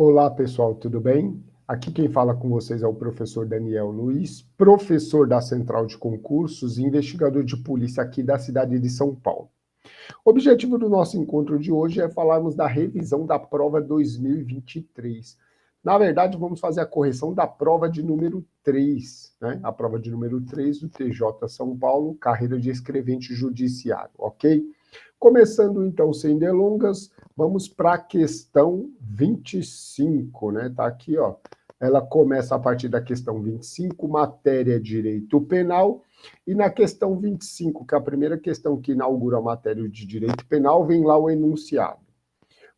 Olá, pessoal, tudo bem? Aqui quem fala com vocês é o professor Daniel Luiz, professor da Central de Concursos e investigador de polícia aqui da cidade de São Paulo. O objetivo do nosso encontro de hoje é falarmos da revisão da prova 2023. Na verdade, vamos fazer a correção da prova de número 3, né? A prova de número 3 do TJ São Paulo, carreira de escrevente judiciário, ok? Começando então, sem delongas, vamos para a questão 25, né? Tá aqui, ó. Ela começa a partir da questão 25, matéria direito penal, e na questão 25, que é a primeira questão que inaugura a matéria de direito penal, vem lá o enunciado.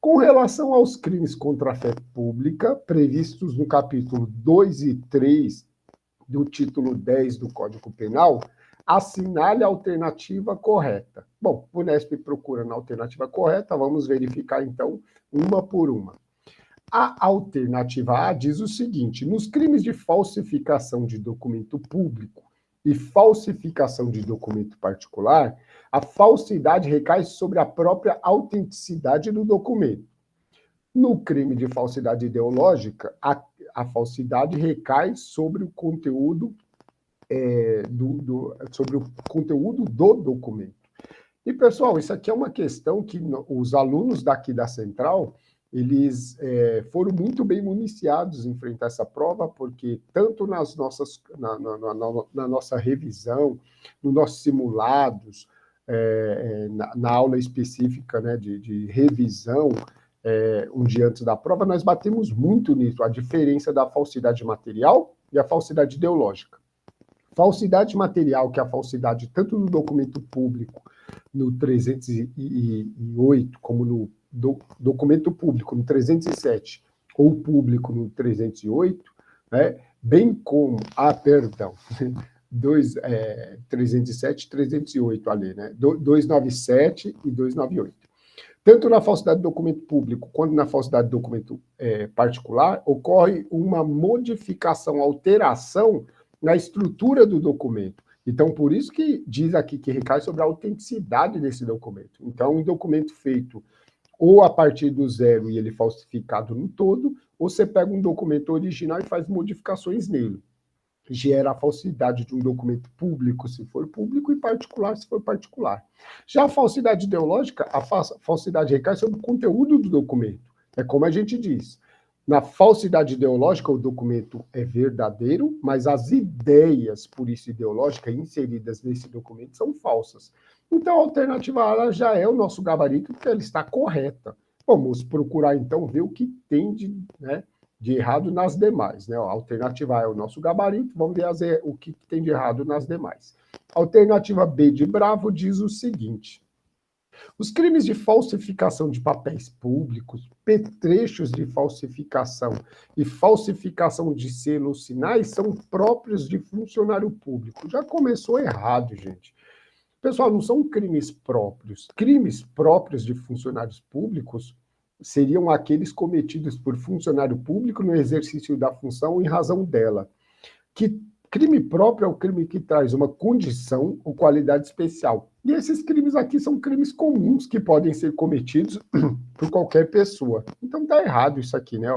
Com relação aos crimes contra a fé pública, previstos no capítulo 2 e 3 do título 10 do Código Penal, assinale a alternativa correta. Bom, o Unesp procura na alternativa correta, vamos verificar então uma por uma. A alternativa A diz o seguinte: nos crimes de falsificação de documento público e falsificação de documento particular, a falsidade recai sobre a própria autenticidade do documento. No crime de falsidade ideológica, a falsidade recai sobre o conteúdo sobre o conteúdo do documento. E, pessoal, isso aqui é uma questão que os alunos daqui da Central, eles foram muito bem municiados em frente a essa prova, porque tanto na nossa revisão, nos nossos simulados, na aula específica, né, de revisão, um dia antes da prova, nós batemos muito nisso, a diferença da falsidade material e a falsidade ideológica. Falsidade material, que é a falsidade tanto no documento público, no 308, como no documento público, no 307, ou público no 308, né? Bem como, 307 e 308 ali, né? 297 e 298. Tanto na falsidade do documento público quanto na falsidade do documento particular, ocorre uma modificação, alteração na estrutura do documento. Então, por isso que diz aqui que recai sobre a autenticidade desse documento. Então, um documento feito ou a partir do zero e ele falsificado no todo, ou você pega um documento original e faz modificações nele. Gera a falsidade de um documento público, se for público, e particular, se for particular. Já a falsidade ideológica, a falsidade recai sobre o conteúdo do documento. É como a gente diz. Na falsidade ideológica, o documento é verdadeiro, mas as ideias, por isso ideológica, inseridas nesse documento são falsas. Então, a alternativa A já é o nosso gabarito, porque ela está correta. Vamos procurar, então, ver o que tem de errado nas demais. Né? A alternativa A é o nosso gabarito, vamos ver o que tem de errado nas demais. A alternativa B de Bravo diz o seguinte: os crimes de falsificação de papéis públicos, petrechos de falsificação e falsificação de selos sinais são próprios de funcionário público. Já começou errado, gente. Pessoal, não são crimes próprios. Crimes próprios de funcionários públicos seriam aqueles cometidos por funcionário público no exercício da função em razão dela. Que crime próprio é o crime que traz uma condição ou qualidade especial. E esses crimes aqui são crimes comuns que podem ser cometidos por qualquer pessoa. Então tá errado isso aqui, né?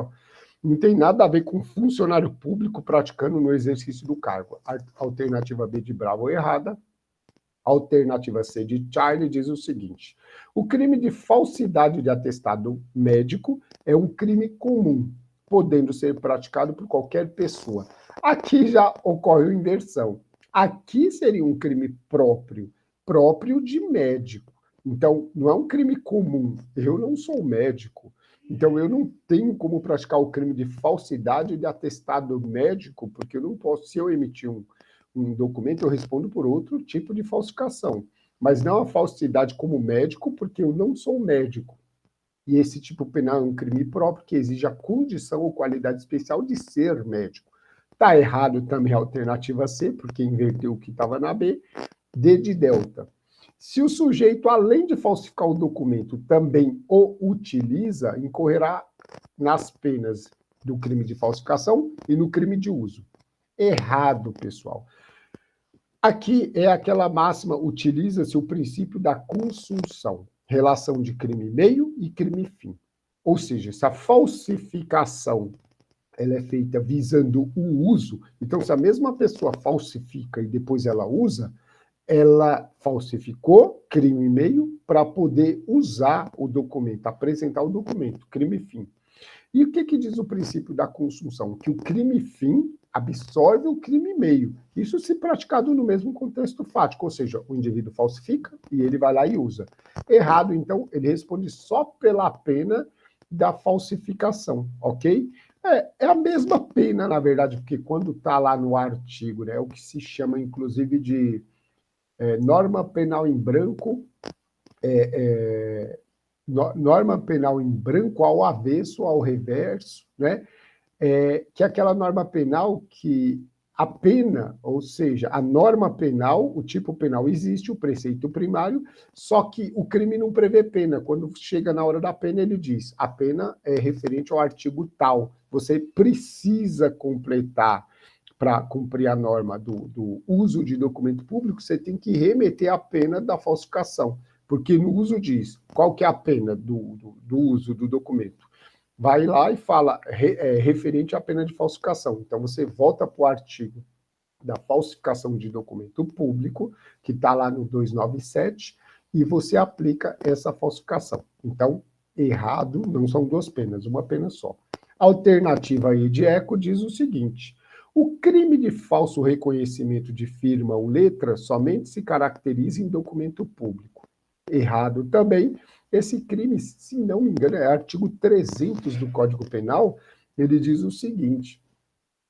Não tem nada a ver com funcionário público praticando no exercício do cargo. A alternativa B de Bravo é errada. A alternativa C de Charlie diz o seguinte: o crime de falsidade de atestado médico é um crime comum, podendo ser praticado por qualquer pessoa. Aqui já ocorre a inversão. Aqui seria um crime próprio de médico. Então, não é um crime comum. Eu não sou médico. Então, eu não tenho como praticar o crime de falsidade de atestado médico, porque eu não posso, se eu emitir um documento, eu respondo por outro tipo de falsificação. Mas não a falsidade como médico, porque eu não sou médico. E esse tipo penal é um crime próprio que exige a condição ou qualidade especial de ser médico. Está errado também a alternativa C, porque inverteu o que estava na B. D de delta. Se o sujeito, além de falsificar o documento, também o utiliza, incorrerá nas penas do crime de falsificação e no crime de uso. Errado, pessoal. Aqui é aquela máxima, utiliza-se o princípio da consunção, relação de crime meio e crime fim. Ou seja, se a falsificação ela é feita visando o uso, então se a mesma pessoa falsifica e depois ela usa, ela falsificou, crime meio, para poder usar o documento, apresentar o documento, crime fim. E o que diz o princípio da consunção? Que o crime fim absorve o crime meio. Isso se praticado no mesmo contexto fático, ou seja, o indivíduo falsifica e ele vai lá e usa. Errado, então, ele responde só pela pena da falsificação, ok? É a mesma pena, na verdade, porque quando está lá no artigo, né, é o que se chama, inclusive, de norma penal em branco, norma penal em branco ao avesso, ao reverso, né? Que é aquela norma penal que a pena, ou seja, a norma penal, o tipo penal existe, o preceito primário, só que o crime não prevê pena. Quando chega na hora da pena, ele diz, a pena é referente ao artigo tal. Você precisa completar para cumprir a norma do uso de documento público, você tem que remeter a pena da falsificação, porque no uso diz qual que é a pena do uso do documento. Vai lá e fala referente à pena de falsificação. Então, você volta para o artigo da falsificação de documento público, que está lá no 297, e você aplica essa falsificação. Então, errado, não são duas penas, uma pena só. A alternativa aí de Eco diz o seguinte: o crime de falso reconhecimento de firma ou letra somente se caracteriza em documento público. Errado também. Esse crime, se não me engano, é artigo 300 do Código Penal, ele diz o seguinte,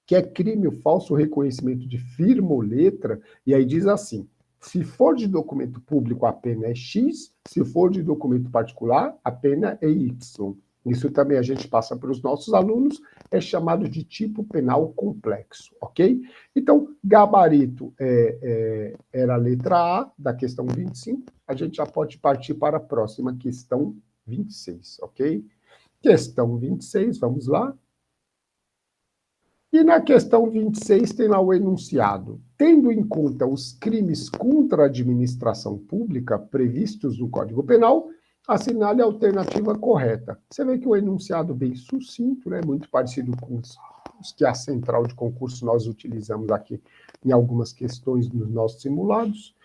que é crime o falso reconhecimento de firma ou letra, e aí diz assim, se for de documento público, a pena é X, se for de documento particular, a pena é Y. Isso também a gente passa para os nossos alunos, é chamado de tipo penal complexo, ok? Então, gabarito era a letra A da questão 25, a gente já pode partir para a próxima questão 26, ok? Questão 26, vamos lá. E na questão 26 tem lá o enunciado. Tendo em conta os crimes contra a administração pública previstos no Código Penal, assinale a alternativa correta. Você vê que o enunciado bem sucinto, né, muito parecido com os que a central de concurso nós utilizamos aqui em algumas questões dos nossos simulados.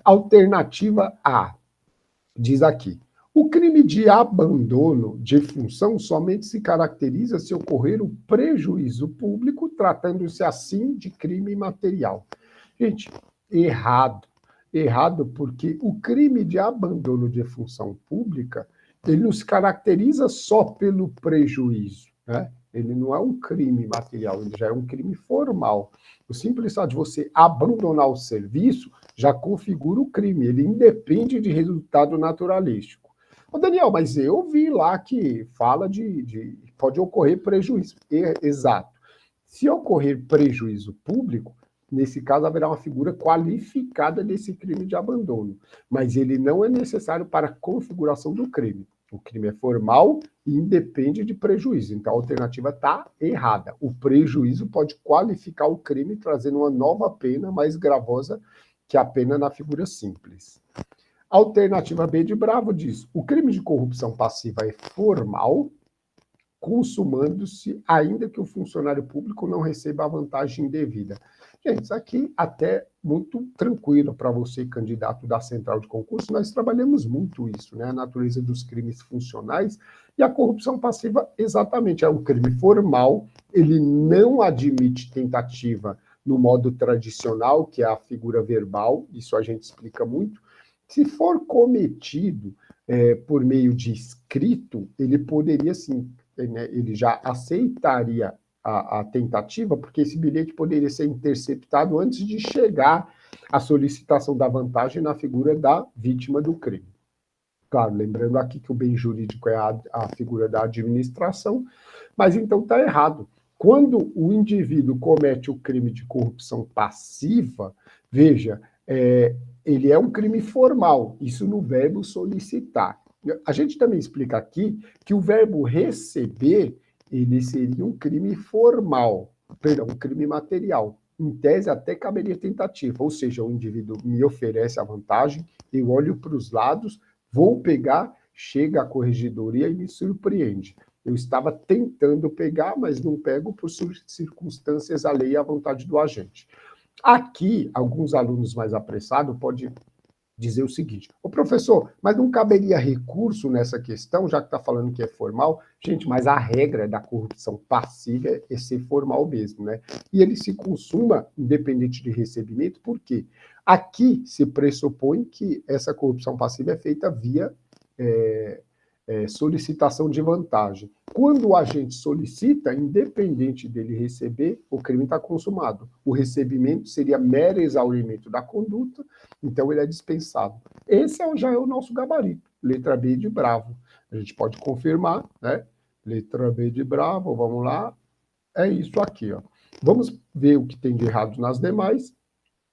Alternativa A, diz aqui, o crime de abandono de função somente se caracteriza se ocorrer o prejuízo público, tratando-se assim de crime material. Gente, errado. Errado porque o crime de abandono de função pública, ele não se caracteriza só pelo prejuízo, né? Ele não é um crime material, ele já é um crime formal. O simples fato de você abandonar o serviço já configura o crime, ele independe de resultado naturalístico. Ô Daniel, mas eu vi lá que fala pode ocorrer prejuízo. Exato. Se ocorrer prejuízo público, nesse caso haverá uma figura qualificada desse crime de abandono, mas ele não é necessário para a configuração do crime. O crime é formal e independe de prejuízo. Então a alternativa está errada. O prejuízo pode qualificar o crime, trazendo uma nova pena mais gravosa que a pena na figura simples. Alternativa B de Bravo diz, o crime de corrupção passiva é formal, consumando-se ainda que o funcionário público não receba a vantagem devida. Gente, isso aqui até muito tranquilo para você, candidato da central de concurso, nós trabalhamos muito isso, né? A natureza dos crimes funcionais e a corrupção passiva, exatamente, é um crime formal, ele não admite tentativa no modo tradicional, que é a figura verbal, isso a gente explica muito. Se for cometido por meio de escrito, ele poderia sim, né, ele já aceitaria a tentativa, porque esse bilhete poderia ser interceptado antes de chegar à solicitação da vantagem na figura da vítima do crime. Claro, lembrando aqui que o bem jurídico é a figura da administração, mas então está errado. Quando o indivíduo comete o crime de corrupção passiva, veja, ele é um crime formal, isso no verbo solicitar. A gente também explica aqui que o verbo receber, ele seria um crime formal, perdão, um crime material. Em tese, até caberia tentativa, ou seja, o indivíduo me oferece a vantagem, eu olho para os lados, vou pegar chega à corregedoria e me surpreende. Eu estava tentando pegar, mas não pego por circunstâncias alheias à vontade do agente. Aqui, alguns alunos mais apressados podem dizer o seguinte: ô professor, mas não caberia recurso nessa questão, já que está falando que é formal? Gente, mas a regra da corrupção passiva é ser formal mesmo, né? E ele se consuma independente de recebimento, por quê? Aqui se pressupõe que essa corrupção passiva é feita via solicitação de vantagem. Quando o agente solicita, independente dele receber, o crime está consumado. O recebimento seria mero exaurimento da conduta, então ele é dispensado. Esse já é o nosso gabarito, letra B de Bravo. A gente pode confirmar, né? Letra B de Bravo, vamos lá. É isso aqui, ó. Vamos ver o que tem de errado nas demais.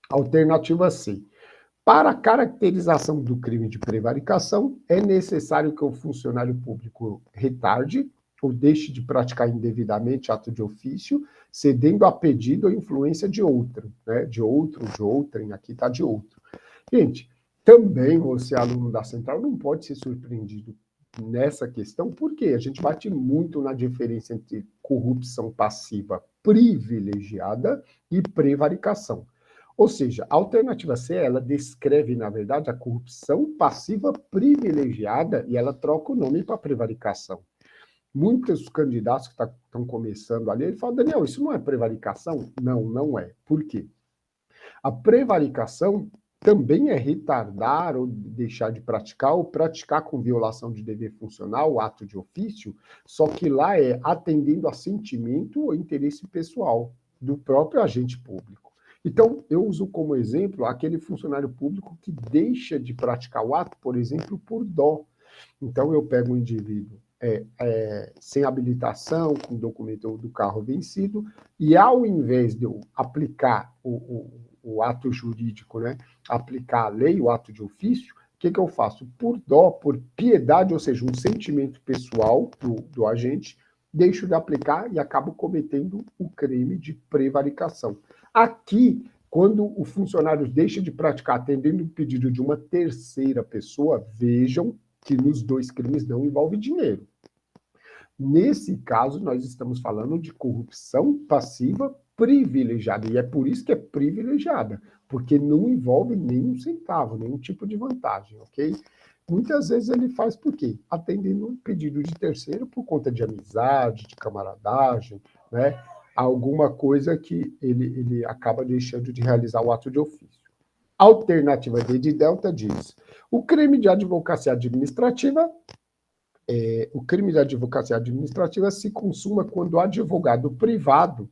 Alternativa C. Para a caracterização do crime de prevaricação, é necessário que o funcionário público retarde ou deixe de praticar indevidamente ato de ofício, cedendo a pedido ou influência de outro, né? De outrem, aqui está de outro. Gente, também você, aluno da Central, não pode ser surpreendido nessa questão, porque a gente bate muito na diferença entre corrupção passiva privilegiada e prevaricação. Ou seja, a alternativa C, ela descreve, na verdade, a corrupção passiva privilegiada e ela troca o nome para prevaricação. Muitos candidatos que estão começando ali, ele falam, Daniel, isso não é prevaricação? Não, não é. Por quê? A prevaricação também é retardar ou deixar de praticar, ou praticar com violação de dever funcional, o ato de ofício, só que lá é atendendo a sentimento ou interesse pessoal do próprio agente público. Então, eu uso como exemplo aquele funcionário público que deixa de praticar o ato, por exemplo, por dó. Então, eu pego um indivíduo sem habilitação, com documento do carro vencido, e ao invés de eu aplicar o ato jurídico, né, aplicar a lei, o ato de ofício, o que eu faço? Por dó, por piedade, ou seja, um sentimento pessoal do agente, deixo de aplicar e acabo cometendo o crime de prevaricação. Aqui, quando o funcionário deixa de praticar atendendo o pedido de uma terceira pessoa, vejam que nos dois crimes não envolve dinheiro. Nesse caso, nós estamos falando de corrupção passiva privilegiada, e é por isso que é privilegiada, porque não envolve nenhum centavo, nenhum tipo de vantagem, ok? Muitas vezes ele faz por quê? Atendendo um pedido de terceiro por conta de amizade, de camaradagem, né? Alguma coisa que ele acaba deixando de realizar o ato de ofício. Alternativa D de Delta diz: o crime de advocacia administrativa se consuma quando o advogado privado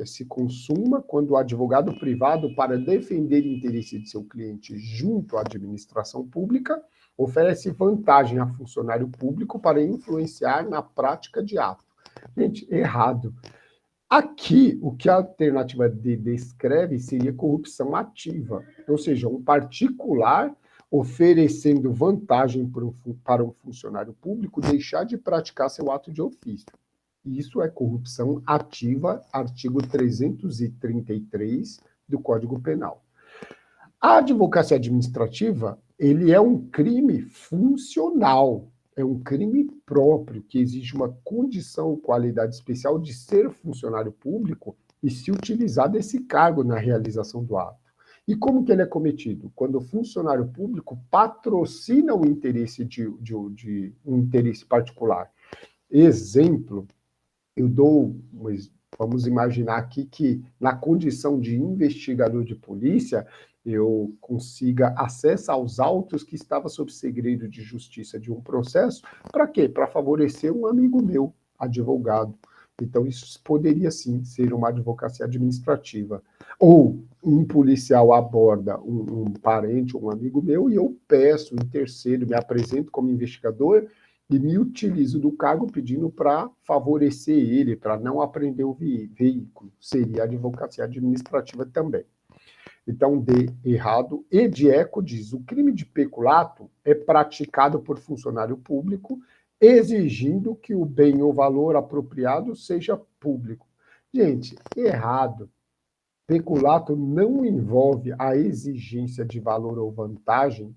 se consuma quando o advogado privado, para defender o interesse de seu cliente junto à administração pública, oferece vantagem a funcionário público para influenciar na prática de ato. Gente, errado. Aqui, o que a alternativa D descreve seria corrupção ativa, ou seja, um particular oferecendo vantagem para um funcionário público deixar de praticar seu ato de ofício. Isso é corrupção ativa, artigo 333 do Código Penal. A advocacia administrativa, ele é um crime funcional, é um crime próprio, que exige uma condição ou qualidade especial de ser funcionário público e se utilizar desse cargo na realização do ato. E como que ele é cometido? Quando o funcionário público patrocina o interesse de um interesse particular. Exemplo, vamos imaginar aqui que na condição de investigador de polícia, eu consiga acesso aos autos que estava sob segredo de justiça de um processo, para quê? Para favorecer um amigo meu, advogado. Então, isso poderia sim ser uma advocacia administrativa. Ou um policial aborda um parente, um amigo meu, e eu peço, intercedo, me apresento como investigador e me utilizo do cargo pedindo para favorecer ele, para não apreender o veículo. Seria advocacia administrativa também. Então, D, errado. E de eco diz: o crime de peculato é praticado por funcionário público, exigindo que o bem ou valor apropriado seja público. Gente, errado. Peculato não envolve a exigência de valor ou vantagem,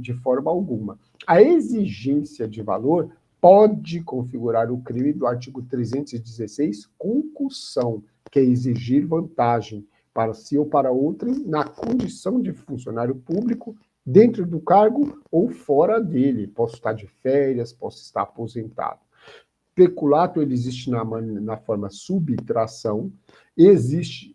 de forma alguma. A exigência de valor pode configurar o crime do artigo 316, concussão, que é exigir vantagem para si ou para outrem na condição de funcionário público, dentro do cargo ou fora dele. Posso estar de férias, posso estar aposentado. Peculato ele existe na forma subtração, existe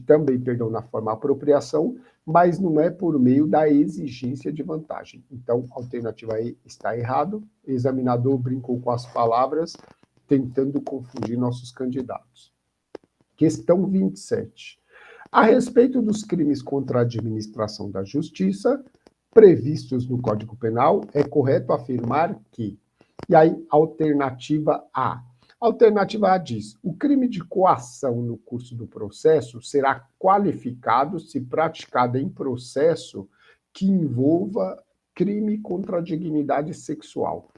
também, na forma apropriação, mas não é por meio da exigência de vantagem. Então, a alternativa E está errado. O examinador brincou com as palavras, tentando confundir nossos candidatos. Questão 27. A respeito dos crimes contra a administração da justiça, previstos no Código Penal, é correto afirmar que... E aí, alternativa A. Alternativa A diz: o crime de coação no curso do processo será qualificado se praticado em processo que envolva crime contra a dignidade sexual.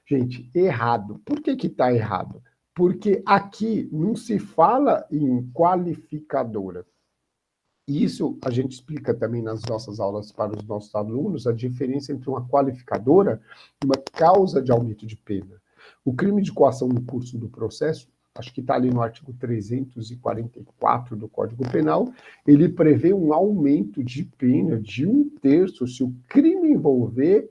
Gente, errado. Por que está errado? Porque aqui não se fala em qualificadora. Isso a gente explica também nas nossas aulas para os nossos alunos, a diferença entre uma qualificadora e uma causa de aumento de pena. O crime de coação no curso do processo, acho que está ali no artigo 344 do Código Penal, ele prevê um aumento de pena de 1/3 se o crime envolver,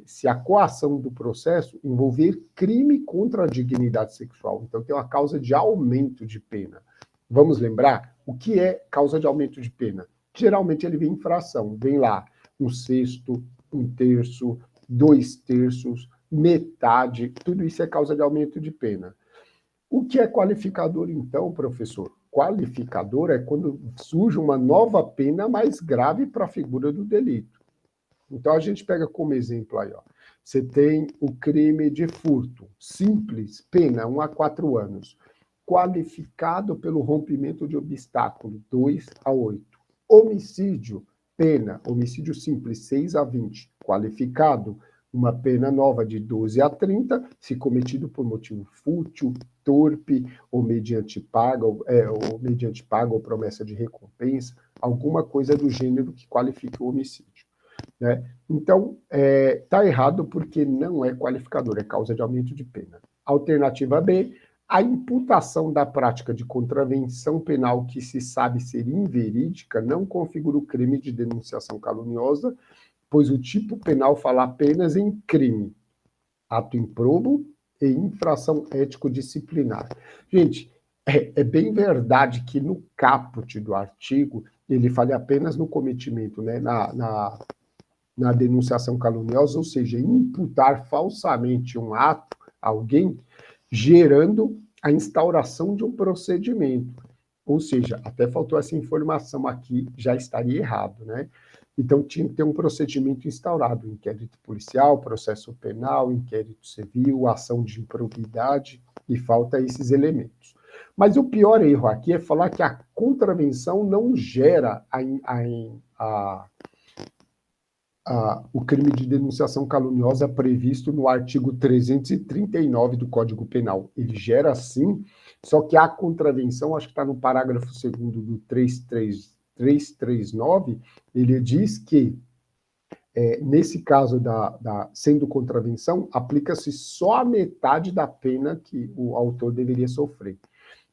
se a coação do processo envolver crime contra a dignidade sexual. Então tem uma causa de aumento de pena. Vamos lembrar? O que é causa de aumento de pena? Geralmente ele vem em fração, vem lá 1/6, 1/3, 2/3, metade, tudo isso é causa de aumento de pena. O que é qualificador, então, professor? Qualificador é quando surge uma nova pena mais grave para a figura do delito. Então a gente pega como exemplo aí, ó. Você tem o crime de furto, simples, pena 1 a 4 anos. Qualificado pelo rompimento de obstáculo, 2 a 8. Homicídio, pena, homicídio simples, 6 a 20. Qualificado, uma pena nova de 12 a 30, se cometido por motivo fútil, torpe, ou mediante paga, ou promessa de recompensa, alguma coisa do gênero que qualifique o homicídio. Né? Então, está errado porque não é qualificador, é causa de aumento de pena. Alternativa B, a imputação da prática de contravenção penal que se sabe ser inverídica não configura o crime de denunciação caluniosa, pois o tipo penal fala apenas em crime, ato improbo e infração ético-disciplinar. Gente, é bem verdade que no caput do artigo ele fala apenas no cometimento, né, na denunciação caluniosa, ou seja, imputar falsamente um ato a alguém, gerando a instauração de um procedimento. Ou seja, até faltou essa informação aqui, já estaria errado, né? Então, tinha que ter um procedimento instaurado, inquérito policial, processo penal, inquérito civil, ação de improbidade, e falta esses elementos. Mas o pior erro aqui é falar que a contravenção não gera o crime de denunciação caluniosa previsto no artigo 339 do Código Penal. Ele gera sim, só que a contravenção, acho que está no parágrafo 2º do 339, ele diz que, nesse caso sendo contravenção, aplica-se só a metade da pena que o autor deveria sofrer.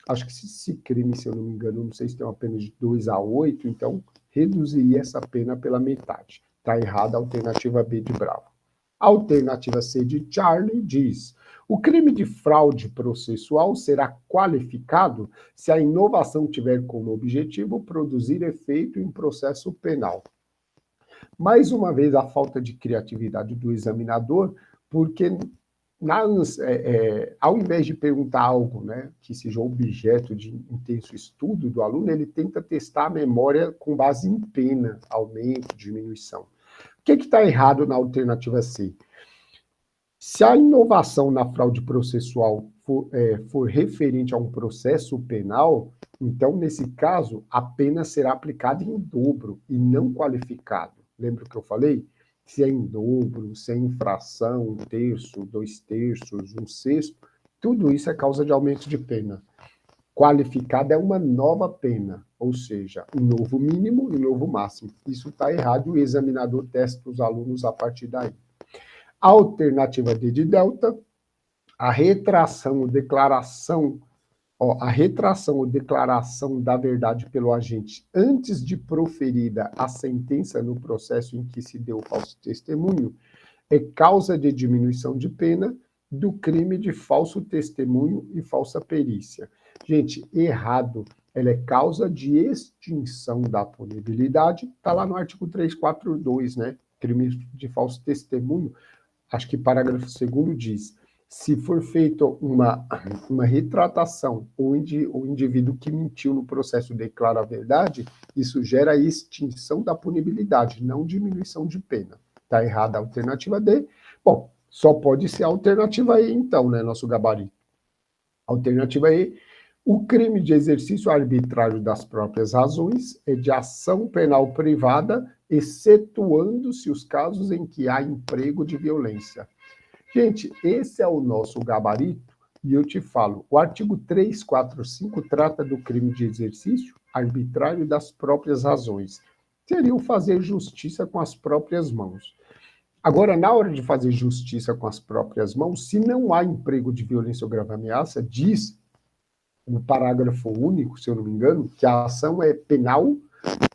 Acho que esse crime, se eu não me engano, não sei se tem uma pena de 2 a 8, então reduziria essa pena pela metade. Está errada a alternativa B de Bravo. A alternativa C de Charlie diz: o crime de fraude processual será qualificado se a inovação tiver como objetivo produzir efeito em processo penal. Mais uma vez, a falta de criatividade do examinador, porque ao invés de perguntar algo, né, que seja objeto de intenso estudo do aluno, ele tenta testar a memória com base em pena, aumento, diminuição. O que está errado na alternativa C? Se a inovação na fraude processual for referente a um processo penal, então, nesse caso, a pena será aplicada em dobro e não qualificado. Lembra o que eu falei? Se é em dobro, se é infração, 1/3, 2/3, 1/6, tudo isso é causa de aumento de pena. Qualificada é uma nova pena, ou seja, um novo mínimo e um novo máximo. Isso está errado e o examinador testa os alunos a partir daí. Alternativa D de delta, a retração ou declaração da verdade pelo agente antes de proferida a sentença no processo em que se deu o falso testemunho é causa de diminuição de pena do crime de falso testemunho e falsa perícia. Gente, errado. Ela é causa de extinção da punibilidade. Está lá no artigo 342, né? Crime de falso testemunho. Acho que parágrafo 2º diz: se for feita uma retratação, ou o indivíduo que mentiu no processo declara a verdade, isso gera a extinção da punibilidade, não diminuição de pena. Está errada a alternativa D. Bom, só pode ser a alternativa E, então, né, nosso gabarito. Alternativa E, o crime de exercício arbitrário das próprias razões é de ação penal privada, excetuando-se os casos em que há emprego de violência. Gente, esse é o nosso gabarito, e eu te falo, o artigo 345 trata do crime de exercício arbitrário das próprias razões. Seria o fazer justiça com as próprias mãos. Agora, na hora de fazer justiça com as próprias mãos, se não há emprego de violência ou grave ameaça, diz no parágrafo único, se eu não me engano, que a ação é penal,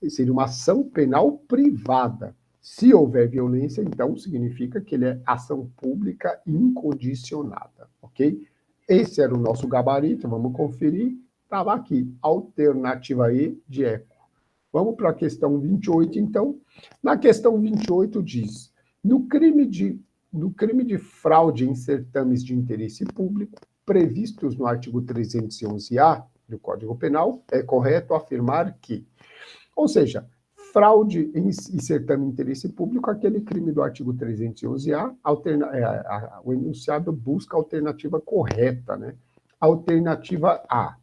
seria uma ação penal privada. Se houver violência, então, significa que ele é ação pública incondicionada, ok? Esse era o nosso gabarito, vamos conferir. Estava aqui, alternativa E de eco. Vamos para a questão 28, então. Na questão 28 diz, no crime de fraude em certames de interesse público, previstos no artigo 311-A do Código Penal, é correto afirmar que, ou seja, fraude em certame de interesse público, aquele crime do artigo 311-A, o enunciado busca a alternativa correta, né? Alternativa A.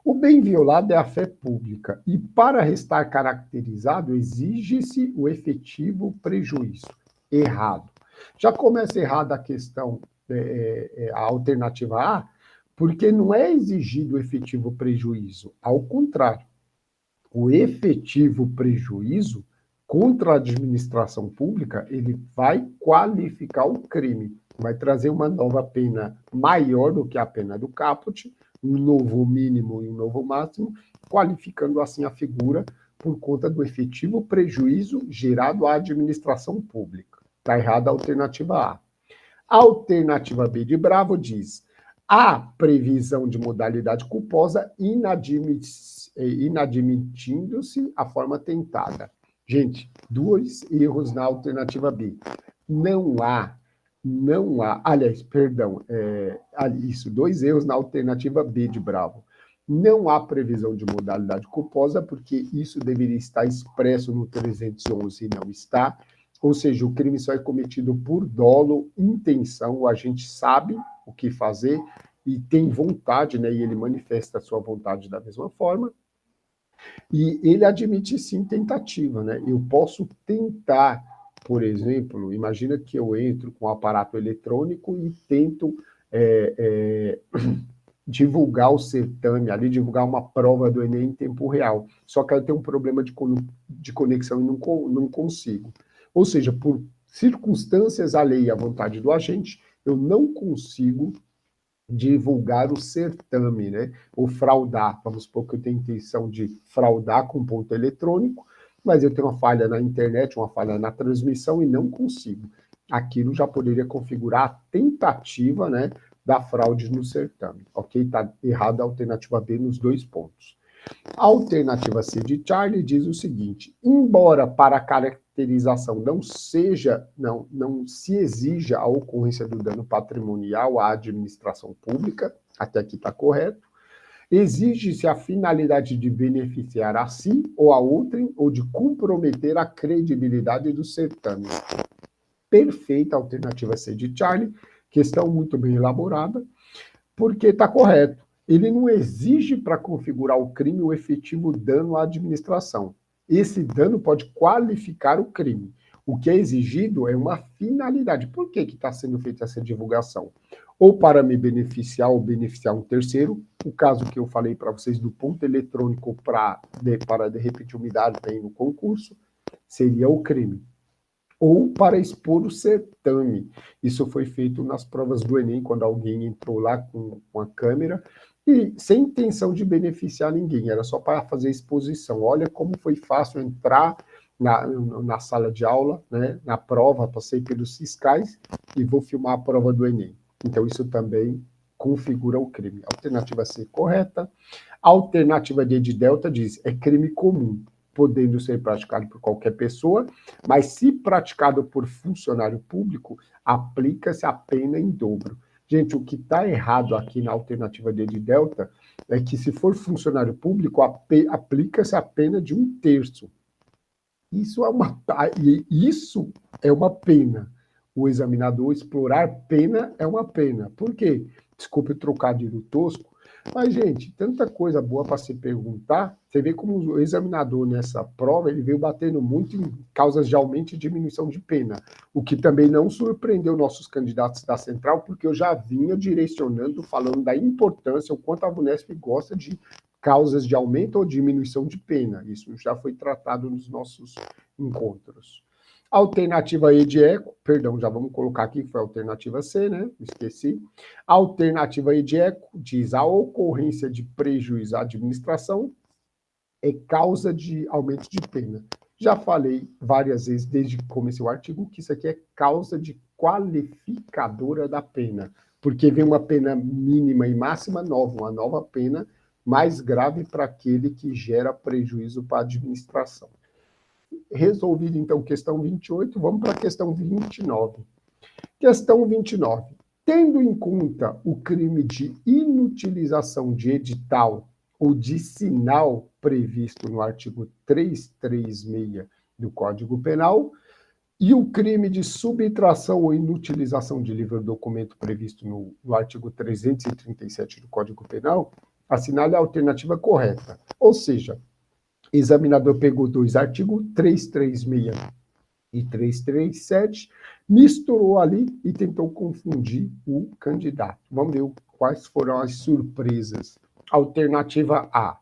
O bem violado é a fé pública e, para restar caracterizado, exige-se o efetivo prejuízo. Errado. Já começa errada a questão, a alternativa A, porque não é exigido o efetivo prejuízo. Ao contrário, o efetivo prejuízo contra a administração pública, ele vai qualificar o crime, vai trazer uma nova pena maior do que a pena do caput, um novo mínimo e um novo máximo, qualificando assim a figura por conta do efetivo prejuízo gerado à administração pública. Está errada a alternativa A. A alternativa B de Bravo diz: há previsão de modalidade culposa inadmitindo-se a forma tentada. Gente, 2 erros na alternativa B. Não há, aliás, perdão, isso, 2 erros na alternativa B de Bravo. Não há previsão de modalidade culposa, porque isso deveria estar expresso no 311 e não está. Ou seja, o crime só é cometido por dolo, intenção, o agente sabe o que fazer e tem vontade, né? E ele manifesta a sua vontade da mesma forma. E ele admite sim tentativa, né? Eu posso tentar, por exemplo, imagina que eu entro com um aparato eletrônico e tento divulgar o certame ali, divulgar uma prova do Enem em tempo real. Só que eu tenho um problema de conexão e não consigo. Ou seja, por circunstâncias alheias à vontade do agente, eu não consigo divulgar o certame, né? Ou fraudar. Vamos supor que eu tenho intenção de fraudar com ponto eletrônico, mas eu tenho uma falha na internet, uma falha na transmissão e não consigo. Aquilo já poderia configurar a tentativa, né, da fraude no certame, ok? Está errada a alternativa B nos 2 pontos. A alternativa C de Charlie diz o seguinte: embora para a caracterização não se exija a ocorrência do dano patrimonial à administração pública, até aqui está correto, exige-se a finalidade de beneficiar a si ou a outrem ou de comprometer a credibilidade do certame. Perfeita a alternativa C de Charlie, questão muito bem elaborada, porque está correto. Ele não exige para configurar o crime o efetivo dano à administração. Esse dano pode qualificar o crime. O que é exigido é uma finalidade. Por que está sendo feita essa divulgação? ou para me beneficiar ou beneficiar um terceiro, o caso que eu falei para vocês do ponto eletrônico para de repente me dar bem no concurso, seria o crime. Ou para expor o certame. Isso foi feito nas provas do Enem, quando alguém entrou lá com a câmera, e sem intenção de beneficiar ninguém, era só para fazer exposição. Olha como foi fácil entrar na sala de aula, né, na prova, passei pelos fiscais e vou filmar a prova do Enem. Então, isso também configura o crime. Alternativa C, correta. Alternativa D de delta diz, é crime comum, podendo ser praticado por qualquer pessoa, mas se praticado por funcionário público, aplica-se a pena em dobro. Gente, o que está errado aqui na alternativa D de delta é que se for funcionário público, aplica-se a pena de 1/3. Isso é uma pena. O examinador explorar pena é uma pena. Por quê? Desculpe o trocadilho tosco, mas, gente, tanta coisa boa para se perguntar. Você vê como o examinador nessa prova, ele veio batendo muito em causas de aumento e diminuição de pena, o que também não surpreendeu nossos candidatos da Central, porque eu já vinha direcionando, falando da importância, o quanto a VUNESP gosta de causas de aumento ou diminuição de pena. Isso já foi tratado nos nossos encontros. Alternativa E de eco, perdão, já vamos colocar aqui que foi a alternativa C, né? Esqueci. Alternativa E de eco diz a ocorrência de prejuízo à administração é causa de aumento de pena. Já falei várias vezes desde que comecei o artigo que isso aqui é causa de qualificadora da pena, porque vem uma pena mínima e máxima nova, uma nova pena mais grave para aquele que gera prejuízo para a administração. Resolvido, então, questão 28, vamos para a questão 29. Questão 29. Tendo em conta o crime de inutilização de edital ou de sinal previsto no artigo 336 do Código Penal e o crime de subtração ou inutilização de livro ou documento previsto no artigo 337 do Código Penal, assinale a alternativa correta. Ou seja, examinador pegou dois artigos, 336 e 337, misturou ali e tentou confundir o candidato. Vamos ver quais foram as surpresas. Alternativa A.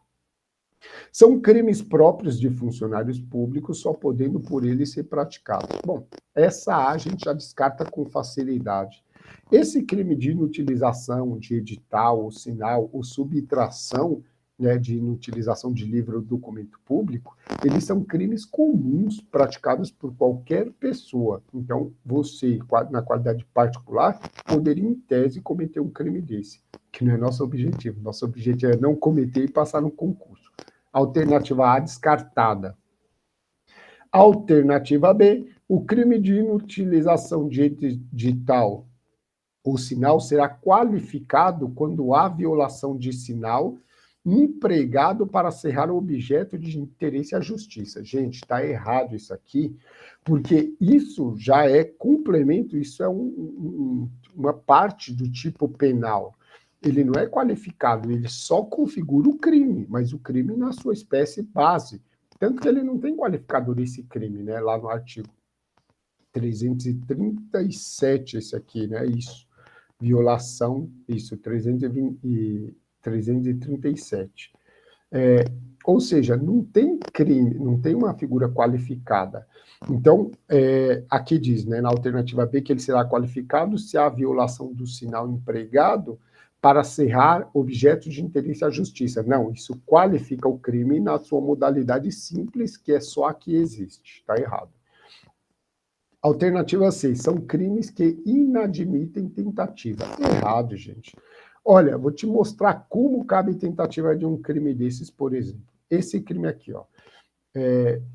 São crimes próprios de funcionários públicos, só podendo por eles ser praticados. Bom, essa A a gente já descarta com facilidade. Esse crime de inutilização de edital, ou sinal, ou subtração, né, de inutilização de livro ou documento público, eles são crimes comuns praticados por qualquer pessoa. Então, você, na qualidade particular, poderia, em tese, cometer um crime desse, que não é nosso objetivo. Nosso objetivo é não cometer e passar no concurso. Alternativa A, descartada. Alternativa B, o crime de inutilização de edital ou sinal será qualificado quando há violação de sinal empregado para cerrar o objeto de interesse à justiça. Gente, está errado isso aqui, porque isso já é complemento, isso é uma parte do tipo penal. Ele não é qualificado, ele só configura o crime, mas o crime na sua espécie base. Tanto que ele não tem qualificador esse crime, né? Lá no artigo 337, esse aqui, né? Isso. Violação, isso, 337. Ou seja, não tem crime, não tem uma figura qualificada. Então, aqui diz, né, na alternativa B, que ele será qualificado se há violação do sinal empregado para cerrar objeto de interesse à justiça. Não, isso qualifica o crime na sua modalidade simples, que é só a que existe. Está errado. Alternativa C, são crimes que inadmitem tentativa. Errado, gente. Olha, vou te mostrar como cabe tentativa de um crime desses, por exemplo. Esse crime aqui, ó,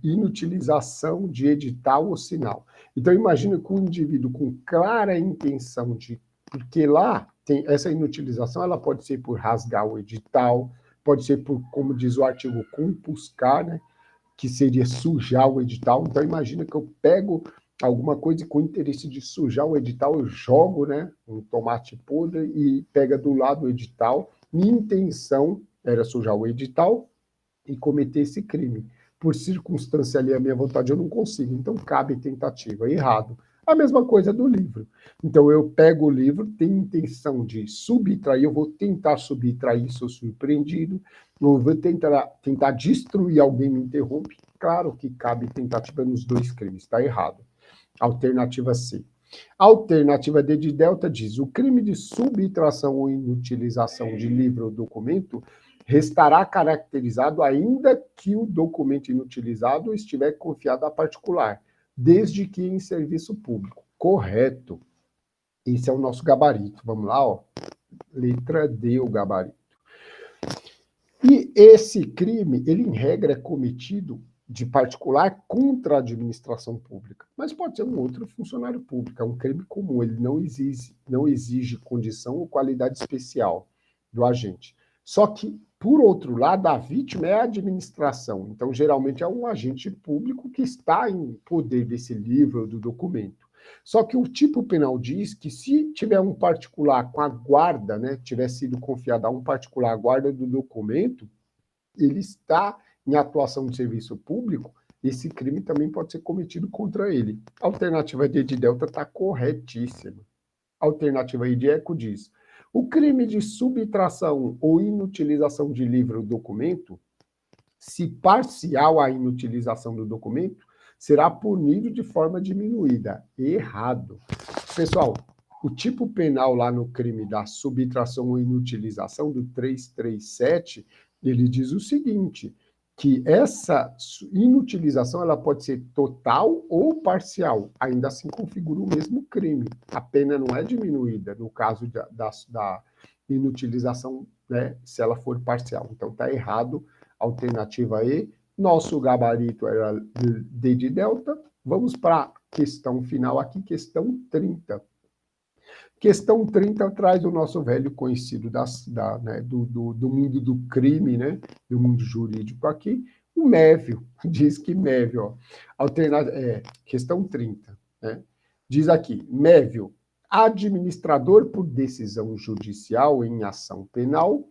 inutilização de edital ou sinal. Então, imagina que um indivíduo com clara intenção de... Porque lá, tem essa inutilização, ela pode ser por rasgar o edital, pode ser por, como diz o artigo, compuscar, né, que seria sujar o edital. Então, imagina que eu pego alguma coisa com interesse de sujar o edital, eu jogo, né, um tomate podre e pega do lado o edital. Minha intenção era sujar o edital e cometer esse crime. Por circunstância ali, a minha vontade, eu não consigo. Então, cabe tentativa. Errado. A mesma coisa do livro. Então, eu pego o livro, tenho intenção de subtrair, eu vou tentar subtrair, sou surpreendido, eu vou tentar destruir, alguém me interrompe. Claro que cabe tentativa nos dois crimes, está errado. Alternativa C. Alternativa D de delta diz: o crime de subtração ou inutilização de livro ou documento restará caracterizado ainda que o documento inutilizado estiver confiado a particular, desde que em serviço público. Correto. Esse é o nosso gabarito. Vamos lá, ó. Letra D, o gabarito. E esse crime, ele em regra é cometido de particular contra a administração pública, mas pode ser um outro funcionário público, é um crime comum, ele não exige condição ou qualidade especial do agente. Só que, por outro lado, a vítima é a administração, então geralmente é um agente público que está em poder desse livro ou do documento. Só que o tipo penal diz que se tiver um particular com a guarda, né, tiver sido confiado a um particular a guarda do documento, ele está em atuação de serviço público, esse crime também pode ser cometido contra ele. A alternativa D de delta está corretíssima. A alternativa I de eco diz: o crime de subtração ou inutilização de livro ou documento, se parcial à inutilização do documento, será punido de forma diminuída. Errado. Pessoal, o tipo penal lá no crime da subtração ou inutilização do 337, ele diz o seguinte, que essa inutilização ela pode ser total ou parcial, ainda assim configura o mesmo crime. A pena não é diminuída no caso da inutilização, né, se ela for parcial. Então está errado, alternativa E. Nosso gabarito era D de delta. Vamos para a questão final aqui, questão 30. Questão 30 traz o nosso velho conhecido né, do mundo do crime, né, do mundo jurídico aqui, o Mévio. Diz que Mévio, ó, questão 30, né, diz aqui, Mévio, administrador por decisão judicial em ação penal,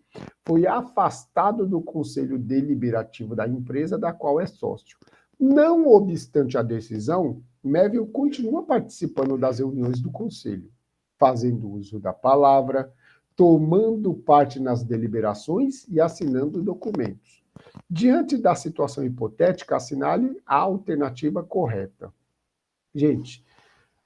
foi afastado do conselho deliberativo da empresa da qual é sócio. Não obstante a decisão, Mévio continua participando das reuniões do conselho, fazendo uso da palavra, tomando parte nas deliberações e assinando documentos. Diante da situação hipotética, assinale a alternativa correta. Gente,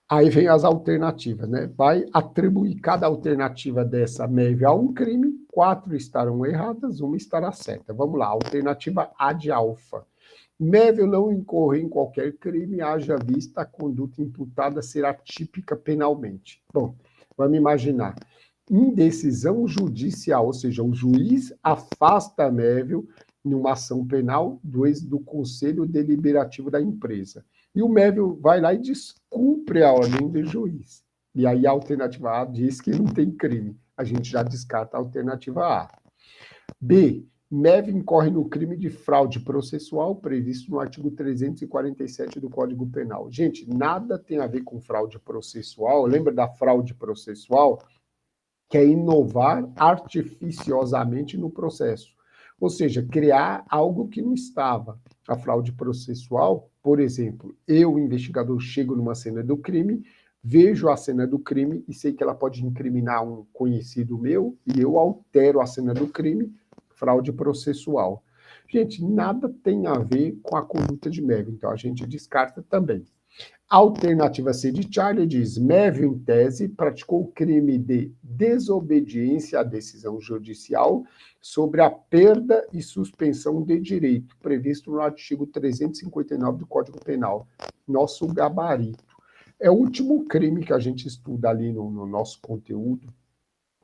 aí vem as alternativas, né? Vai atribuir cada alternativa dessa MEV a um crime, 4 estarão erradas, 1 estará certa. Vamos lá, alternativa A de alfa. Mévio não incorre em qualquer crime, haja vista a conduta imputada será típica penalmente. Bom, vamos imaginar. Indecisão judicial, ou seja, o juiz afasta Mévio numa ação penal do conselho deliberativo da empresa. E o Mévio vai lá e descumpre a ordem do juiz. E aí a alternativa A diz que não tem crime. A gente já descarta a alternativa A. B. Mévio incorre no crime de fraude processual previsto no artigo 347 do Código Penal. Gente, nada tem a ver com fraude processual. Lembra da fraude processual? Que é inovar artificiosamente no processo. Ou seja, criar algo que não estava. A fraude processual, por exemplo, eu, investigador, chego numa cena do crime, vejo a cena do crime e sei que ela pode incriminar um conhecido meu e eu altero a cena do crime, fraude processual. Gente, nada tem a ver com a conduta de Mévio, então a gente descarta também. Alternativa C de Charlie diz: Mévio, em tese, praticou o crime de desobediência à decisão judicial sobre a perda e suspensão de direito, previsto no artigo 359 do Código Penal. Nosso gabarito. É o último crime que a gente estuda ali no nosso conteúdo,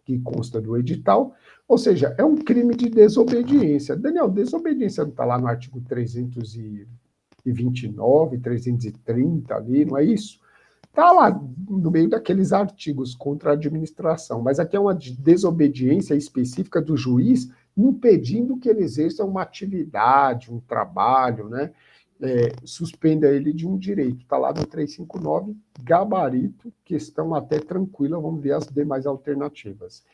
que consta do edital, ou seja, é um crime de desobediência. Daniel, desobediência não está lá no artigo 329, 330 ali, não é isso? Está lá no meio daqueles artigos contra a administração, mas aqui é uma desobediência específica do juiz impedindo que ele exerça uma atividade, um trabalho, né? Suspenda ele de um direito. Está lá no 359, gabarito, questão até tranquila, vamos ver as demais alternativas.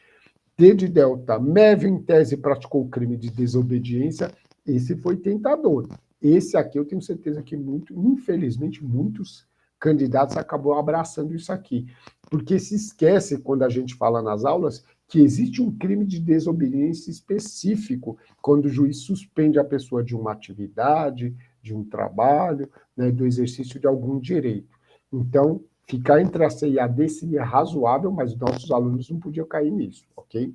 D de delta, Mévio, em tese, praticou o crime de desobediência, esse foi tentador. Esse aqui eu tenho certeza que infelizmente, muitos candidatos acabam abraçando isso aqui. Porque se esquece, quando a gente fala nas aulas, que existe um crime de desobediência específico quando o juiz suspende a pessoa de uma atividade, de um trabalho, né, do exercício de algum direito. Então, ficar entre a C e a D seria razoável, mas nossos alunos não podiam cair nisso, ok?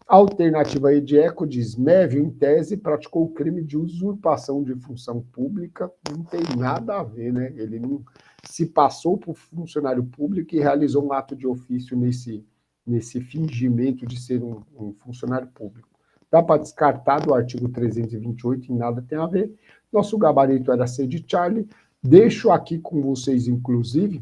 A alternativa Edieco diz, Mévio, em tese, praticou o crime de usurpação de função pública, não tem nada a ver, né? Ele não se passou por funcionário público e realizou um ato de ofício nesse fingimento de ser um funcionário público. Dá para descartar do artigo 328 e nada tem a ver. Nosso gabarito era C de Charlie. Deixo aqui com vocês, inclusive,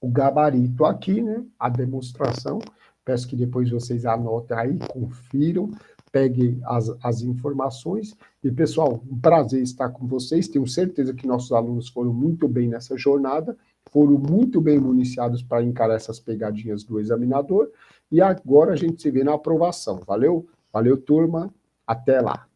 o gabarito aqui, né? A demonstração. Peço que depois vocês anotem aí, confiram, peguem as informações. E, pessoal, um prazer estar com vocês. Tenho certeza que nossos alunos foram muito bem nessa jornada, foram muito bem municiados para encarar essas pegadinhas do examinador. E agora a gente se vê na aprovação. Valeu? Valeu, turma. Até lá.